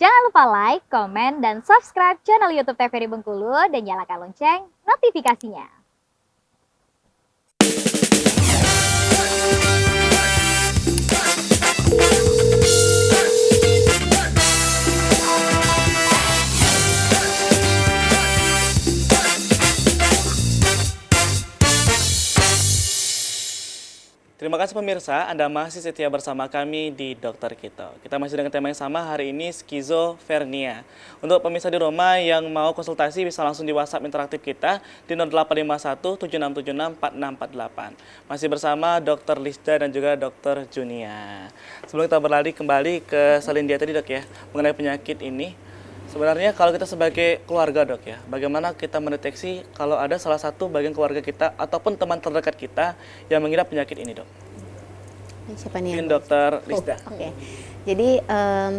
Jangan lupa like, komen, dan subscribe channel YouTube TVRI Bengkulu dan nyalakan lonceng notifikasinya. Terima kasih pemirsa, Anda masih setia bersama kami di Dokter Kito. Kita masih dengan tema yang sama hari ini, skizofrenia. Untuk pemirsa di rumah yang mau konsultasi bisa langsung di WhatsApp interaktif kita di 0851 7676 4648. Masih bersama Dr. Lisda dan juga Dr. Junia. Sebelum kita berlari kembali ke Salindia tadi dok ya, mengenai penyakit ini. Sebenarnya kalau kita sebagai keluarga dok ya, bagaimana kita mendeteksi kalau ada salah satu bagian keluarga kita ataupun teman terdekat kita yang mengidap penyakit ini dok? Siapa nih? Mungkin Dokter Lisda. Oke. Jadi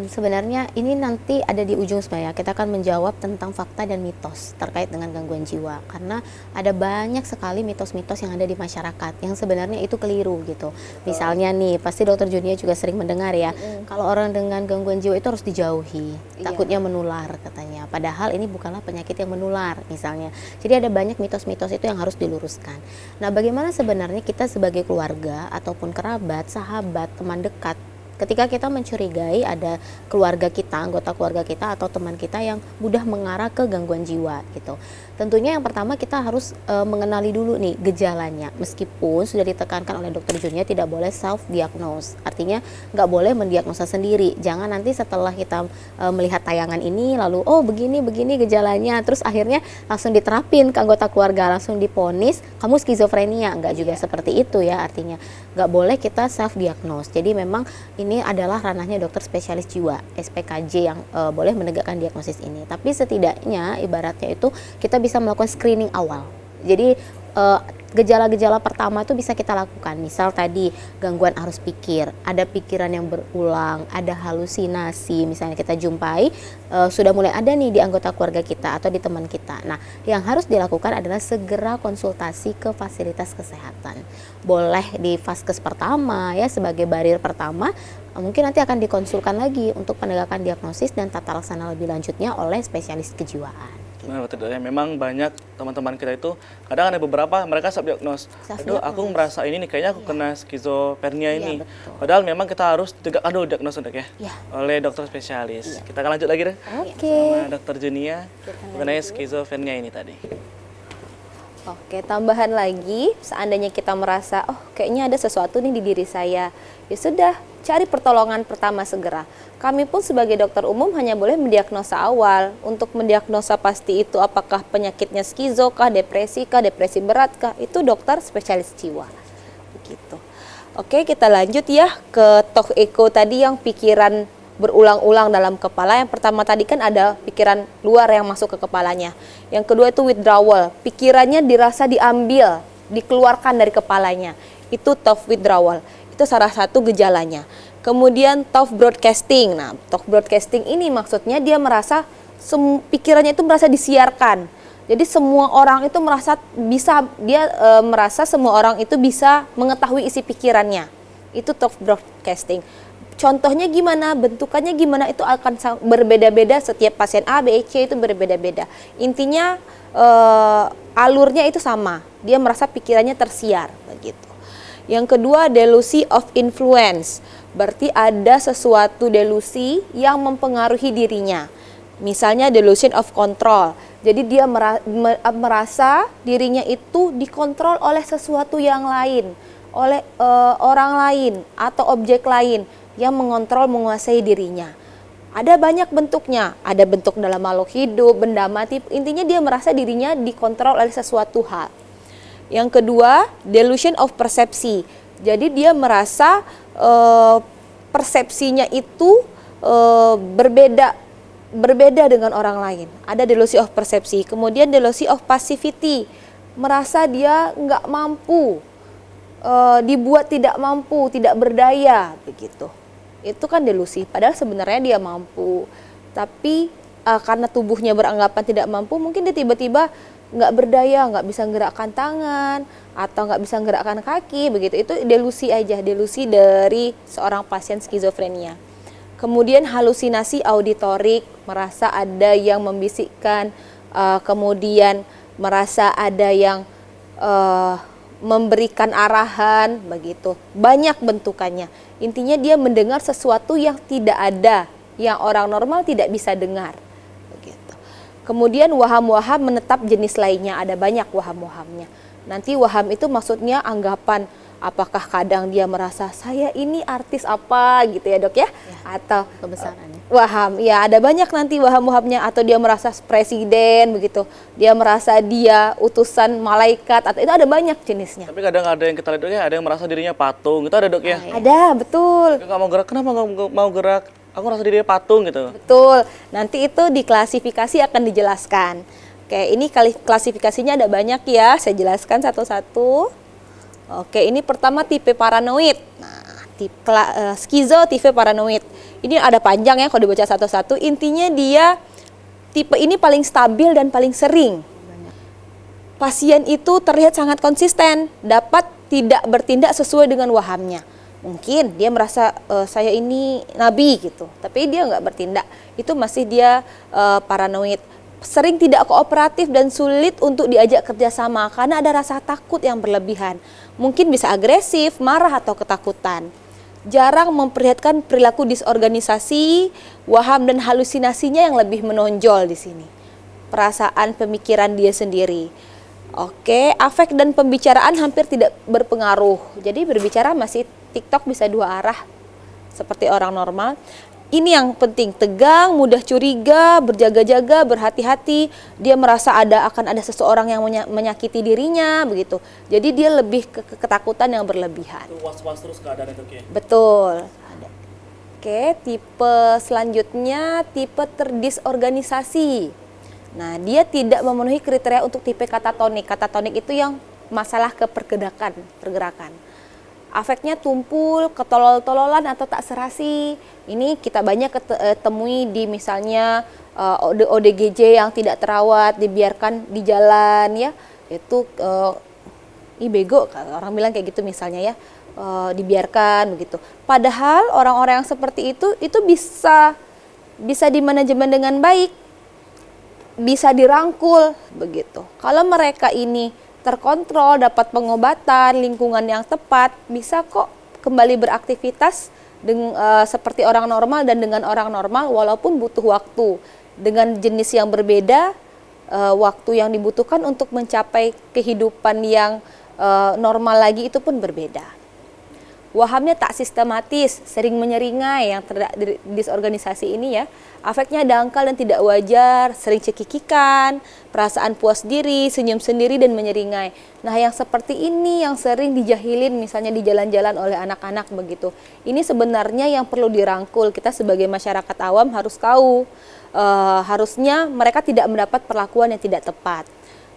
sebenarnya ini nanti ada di ujung sebenarnya kita akan menjawab tentang fakta dan mitos terkait dengan gangguan jiwa karena ada banyak sekali mitos-mitos yang ada di masyarakat yang sebenarnya itu keliru gitu. Misalnya nih pasti Dokter Junia juga sering mendengar ya kalau orang dengan gangguan jiwa itu harus dijauhi, takutnya menular katanya. Padahal ini bukanlah penyakit yang menular misalnya. Jadi ada banyak mitos-mitos itu yang harus diluruskan. Nah, bagaimana sebenarnya kita sebagai keluarga ataupun kerabat, sahabat, teman dekat ketika kita mencurigai ada keluarga kita, anggota keluarga kita atau teman kita yang mudah mengarah ke gangguan jiwa gitu. Tentunya yang pertama kita harus mengenali dulu nih gejalanya. Meskipun sudah ditekankan oleh Dokter Junia tidak boleh self-diagnose. Artinya nggak boleh mendiagnosa sendiri. Jangan nanti setelah kita melihat tayangan ini lalu oh begini gejalanya terus akhirnya langsung diterapin ke anggota keluarga, langsung diponis kamu skizofrenia. Nggak juga seperti itu ya artinya. Nggak boleh kita self-diagnose. Jadi memang ini adalah ranahnya dokter spesialis jiwa, SPKJ yang boleh menegakkan diagnosis ini. Tapi setidaknya ibaratnya itu kita bisa melakukan screening awal. Jadi gejala-gejala pertama itu bisa kita lakukan. Misal tadi gangguan arus pikir, ada pikiran yang berulang, ada halusinasi. Misalnya kita jumpai sudah mulai ada nih di anggota keluarga kita atau di teman kita. Nah, yang harus dilakukan adalah segera konsultasi ke fasilitas kesehatan. Boleh di vaskes pertama ya sebagai barir pertama. Mungkin nanti akan dikonsulkan lagi untuk penegakan diagnosis dan tata laksana lebih lanjutnya oleh spesialis kejiwaan. Nah, betul ya. Memang banyak teman-teman kita itu kadang ada beberapa mereka self-diagnose. Aduh, aku merasa ini nih kayaknya aku kena skizofrenia ini. Padahal memang kita harus tegakkan dulu diagnosis dok ya, oleh dokter spesialis. Kita akan lanjut lagi deh sama Dokter Junia mengenai skizofrenia ini tadi. Oke, tambahan lagi, seandainya kita merasa, oh kayaknya ada sesuatu nih di diri saya, ya sudah, cari pertolongan pertama segera. Kami pun sebagai dokter umum hanya boleh mendiagnosa awal. Untuk mendiagnosa pasti itu apakah penyakitnya skizo kah, depresi berat kah, itu dokter spesialis jiwa. Begitu. Oke, kita lanjut ya ke talk echo tadi yang pikiran berulang-ulang dalam kepala. Yang pertama tadi kan ada pikiran luar yang masuk ke kepalanya. Yang kedua itu withdrawal, pikirannya dirasa diambil, dikeluarkan dari kepalanya. Itu thought withdrawal, itu salah satu gejalanya. Kemudian thought broadcasting. Nah, thought broadcasting ini maksudnya dia merasa pikirannya itu merasa disiarkan. Jadi semua orang itu merasa merasa semua orang itu bisa mengetahui isi pikirannya. Itu thought broadcasting. Contohnya gimana, bentukannya gimana itu akan berbeda-beda setiap pasien A, B, C itu berbeda-beda. Intinya alurnya itu sama. Dia merasa pikirannya tersiar begitu. Yang kedua, delusi of influence. Berarti ada sesuatu delusi yang mempengaruhi dirinya. Misalnya delusion of control. Jadi dia merasa dirinya itu dikontrol oleh sesuatu yang lain, oleh orang lain atau objek lain yang mengontrol, menguasai dirinya. Ada banyak bentuknya, ada bentuk dalam makhluk hidup, benda mati, intinya dia merasa dirinya dikontrol oleh sesuatu hal. Yang kedua, delusion of persepsi. Jadi dia merasa persepsinya itu berbeda dengan orang lain. Ada delusi of persepsi. Kemudian delusi of passivity, merasa dia nggak mampu, dibuat tidak mampu, tidak berdaya, begitu. Itu kan delusi, padahal sebenarnya dia mampu. Tapi karena tubuhnya beranggapan tidak mampu, mungkin dia tiba-tiba nggak berdaya, nggak bisa menggerakkan tangan, atau nggak bisa menggerakkan kaki, begitu. Itu delusi aja, delusi dari seorang pasien skizofrenia. Kemudian halusinasi auditorik, merasa ada yang membisikkan, kemudian merasa ada yang memberikan arahan, begitu. Banyak bentukannya. Intinya dia mendengar sesuatu yang tidak ada, yang orang normal tidak bisa dengar. Begitu. Kemudian waham-waham menetap jenis lainnya, ada banyak waham-wahamnya. Nanti waham itu maksudnya anggapan, apakah kadang dia merasa saya ini artis apa gitu ya dok ya, atau Kebesarannya. waham, ya ada banyak nanti waham-wahamnya, atau dia merasa presiden begitu, dia merasa dia utusan malaikat, atau itu ada banyak jenisnya. Tapi kadang ada yang kita lihat dok ya, ada yang merasa dirinya patung, itu ada dok ya. Ada, betul. Nggak mau gerak, kenapa nggak mau gerak? Aku merasa dirinya patung gitu. Betul, nanti itu diklasifikasi akan dijelaskan. Oke, ini klasifikasinya ada banyak ya, saya jelaskan satu-satu. Oke, ini pertama tipe paranoid. Nah, skizo tipe paranoid. Ini ada panjang ya kalau dibaca satu-satu. Intinya dia tipe ini paling stabil dan paling sering. Pasien itu terlihat sangat konsisten, dapat tidak bertindak sesuai dengan wahamnya. Mungkin dia merasa saya ini nabi gitu, tapi dia nggak bertindak. Itu masih dia paranoid. Sering tidak kooperatif dan sulit untuk diajak kerjasama karena ada rasa takut yang berlebihan. Mungkin bisa agresif, marah atau ketakutan. Jarang memperlihatkan perilaku disorganisasi, waham dan halusinasinya yang lebih menonjol di sini. Perasaan pemikiran dia sendiri. Oke, afek dan pembicaraan hampir tidak berpengaruh. Jadi berbicara masih TikTok bisa dua arah seperti orang normal. Ini yang penting, tegang, mudah curiga, berjaga-jaga, berhati-hati. Dia merasa akan ada seseorang yang menyakiti dirinya, begitu. Jadi dia lebih ke ketakutan yang berlebihan. Itu was-was terus keadaan itu ya. Betul. Oke, tipe selanjutnya tipe terdisorganisasi. Nah, dia tidak memenuhi kriteria untuk tipe katatonik. Katatonik itu yang masalah pergerakan. Afeknya tumpul, ketolol-tololan atau tak serasi. Ini kita banyak temui di misalnya ODGJ yang tidak terawat, dibiarkan di jalan ya. Itu bego, orang bilang kayak gitu misalnya ya. Dibiarkan begitu. Padahal orang-orang yang seperti itu bisa dimanajemen dengan baik. Bisa dirangkul begitu. Kalau mereka ini terkontrol, dapat pengobatan, lingkungan yang tepat, bisa kok kembali beraktivitas seperti orang normal dan dengan orang normal walaupun butuh waktu. Dengan jenis yang berbeda, waktu yang dibutuhkan untuk mencapai kehidupan yang normal lagi itu pun berbeda. Wahamnya tak sistematis, sering menyeringai yang disorganisasi ini ya. Afeknya dangkal dan tidak wajar, sering cekikikan, perasaan puas diri, senyum sendiri dan menyeringai. Nah, yang seperti ini yang sering dijahilin misalnya di jalan-jalan oleh anak-anak begitu. Ini sebenarnya yang perlu dirangkul. Kita sebagai masyarakat awam harus tahu, harusnya mereka tidak mendapat perlakuan yang tidak tepat.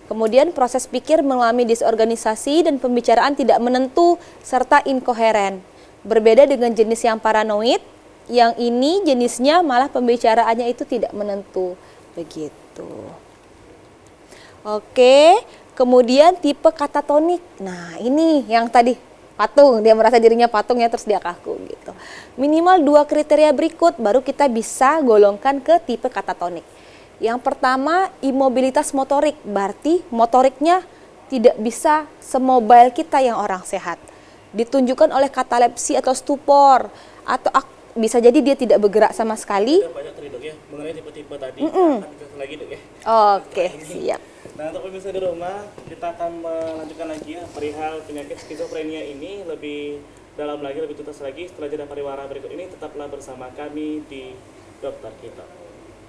Kemudian proses pikir mengalami disorganisasi dan pembicaraan tidak menentu serta inkoheren. Berbeda dengan jenis yang paranoid, yang ini jenisnya malah pembicaraannya itu tidak menentu. Begitu. Oke, kemudian tipe katatonik. Nah, ini yang tadi patung, dia merasa dirinya patung ya terus dia kaku gitu. Minimal 2 kriteria berikut baru kita bisa golongkan ke tipe katatonik. Yang pertama, imobilitas motorik, berarti motoriknya tidak bisa semobile kita yang orang sehat. Ditunjukkan oleh katalepsi atau stupor, atau bisa jadi dia tidak bergerak sama sekali. Ada banyak tadi dok ya, mengenai tipe-tipe tadi. Akan kita lagi dok ya. Oke, siap. Nah, untuk pemirsa di rumah, kita akan melanjutkan lagi ya perihal penyakit skizofrenia ini lebih dalam lagi, lebih tuntas lagi setelah jeda pariwara berikut ini. Tetaplah bersama kami di Dokter Kita.